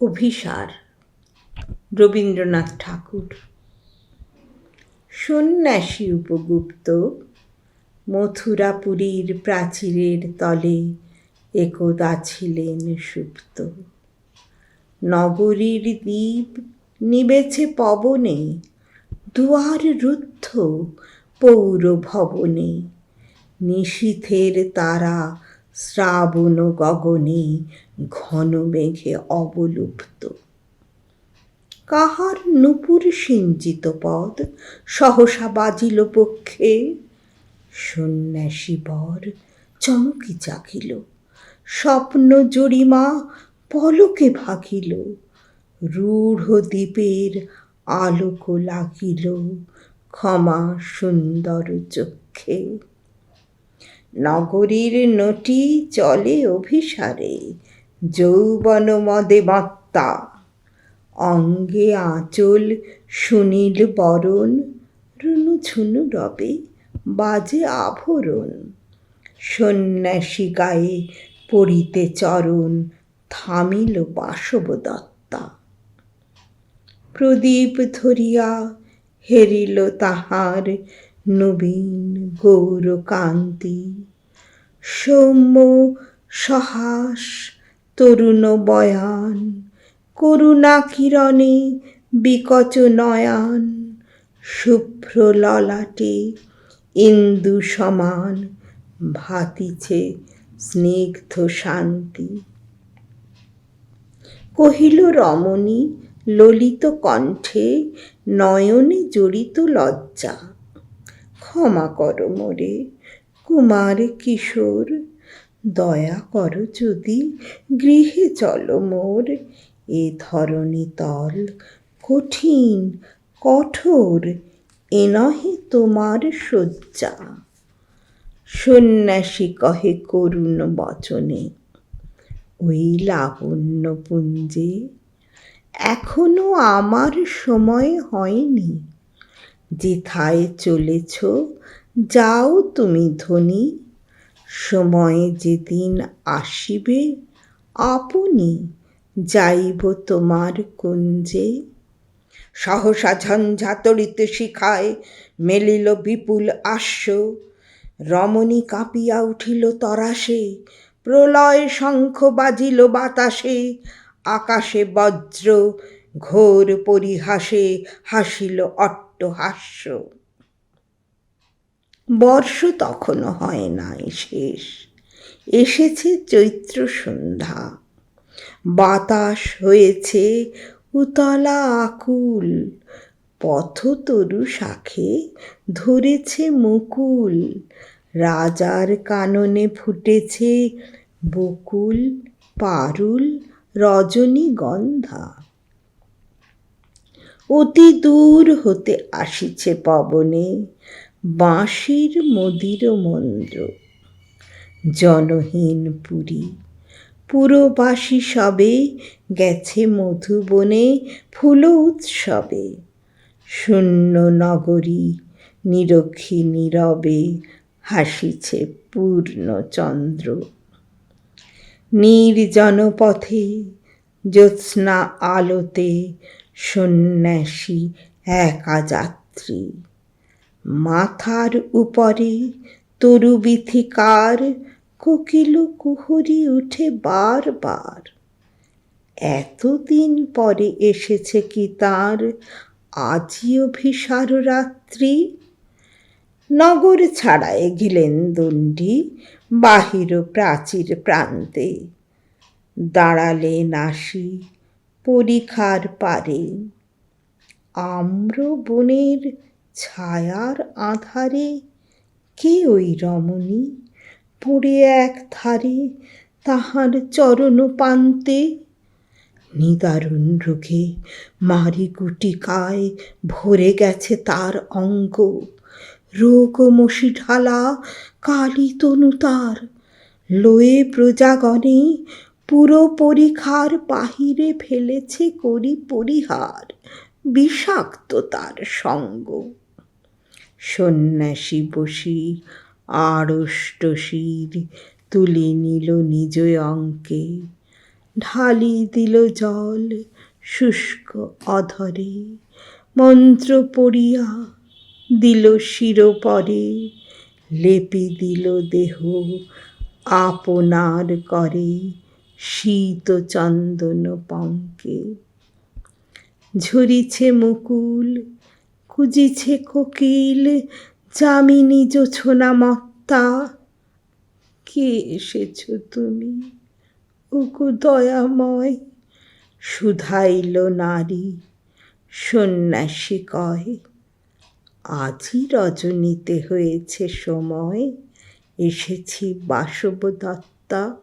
অভিসার, রবীন্দ্রনাথ ঠাকুর। সন্ন্যাসী উপগুপ্ত মথুরাপুরীর প্রাচীরের তলে একদা ছিলেন সুপ্ত। নগরীর দ্বীপ নিবেছে পবনে, দুয়ার রুদ্ধ পৌর ভবনে। নিশীথের তারা শ্রাবণ গগনে ঘন মেঘে অবলুপ্ত। কাহার নূপুর সিঞ্চিত পদ সহসা বাজিল পক্ষে। সন্ন্যাসী বর চমকি জাগিল, স্বপ্ন জরিমা পলকে ভাগিল। রূঢ় দ্বীপের আলোক লাগিল ক্ষমা সুন্দর চক্ষে। নগরীর নটি চলে অভিসারে, যৌবন মদে মত্তা। অঙ্গে আঁচল সুনীল বরণ, রুনুঝুনু রবে বাজে আভরণ। সন্ন্যাসী গায়ে পড়িতে চরণ, থামিল বাসবদত্তা। প্রদীপ ধরিয়া হেরিল তাহার নবীন গৌর কান্তি। সৌম্য সহাস তরুণ বয়ান, করুণা কিরণে বিকচ নয়ান। শুভ্র ললাটে ইন্দু সমান, ভাতিছে স্নিগ্ধ শান্তি। কহিল রমণী ললিত কণ্ঠে, নয়নে জড়িত লজ্জা। ক্ষমা কর মোরে কুমার কিশোর, দয়া কর যদি গৃহে চল মোর। এ ধরণী তল কঠিন কঠোর, এ নহে তোমার শয্যা। সন্ন্যাসী কহে করুণ বচনে, ওই লাবণ্যপুঞ্জে এখনো আমার সময় হয়নি। যেথায় চলেছ যাও তুমি ধনী, সময় যেদিন আসিবে আপনি যাইব তোমার কুঞ্জে। সহসা ঝঞ্ঝা তড়িৎ শিখায় মেলিল বিপুল আস্য। রমণী কাঁপিয়া উঠিল তরাসে, প্রলয় শঙ্খ বাজিল বাতাসে। আকাশে বজ্র ঘোর পরিহাসে হাসিল অট্টহাস্য। বর্ষ তখনও হয় নাই শেষ, এসেছে চৈত্র সন্ধ্যা। বাতাস হয়েছে উতলা আকুল, পথতরু শাখে ধরেছে মুকুল। রাজার কাননে ফুটেছে বকুল, পারুল, রজনীগন্ধা। অতি দূর হতে আসিছে পবনে বাঁশির মদির মন্দ্র। জনহীন পুরী, পুরবাসী সবে গেছে মধুবনে ফুল উৎসবে। শূন্য নগরী নিরখী নীরবে হাসিছে পূর্ণচন্দ্র। নির্জন পথে জ্যোৎস্না আলোতে সন্ন্যাসী একা যাত্রী। মাথার উপরে তরু বিথিকার, কোকিল কুহুরি উঠে বার বার। এতদিন পরে এসেছে কি তার আজি অভিসার রাত্রি। নগর ছাড়ায় গেলেন দণ্ডী বাহির প্রাচীর প্রান্তে। দাঁড়ালেন আসি পরিখার পারে, আম্র বনের ছায়ার আঁধারে। কে ওই রমণী পড়ে এক ধারে তাহার চরণ পান্তে। নিদারুণ রোগে মারিগুটিকায় ভরে গেছে তার অঙ্গ। রোগ মশি ঢালা কালী তনু তার, লয়ে প্রজাগণে পুরো পরিখার বাহিরে ফেলেছে করি পরিহার। বিষাক্ত তার সঙ্গ। সন্ন্যাসী বসি আড়ষ্ট শির তুলে নিল নিজ অঙ্কে। ঢালি দিল জল শুষ্ক অধরে, মন্ত্র পড়িয়া দিল শিরোপরে, লেপে দিল দেহ আপনার করে, শীত চন্দন পঙ্কে। ঝরিছে মুকুল, কুজিছে কোকিল, যামিনী জোছনা মত্তা। কে এসেছ তুমি ওগো দয়াময়, শুধাইল নারী সন্ন্যাসী কয়। আজই রজনীতে হয়েছে সময়, এসেছি বাসবদত্তা।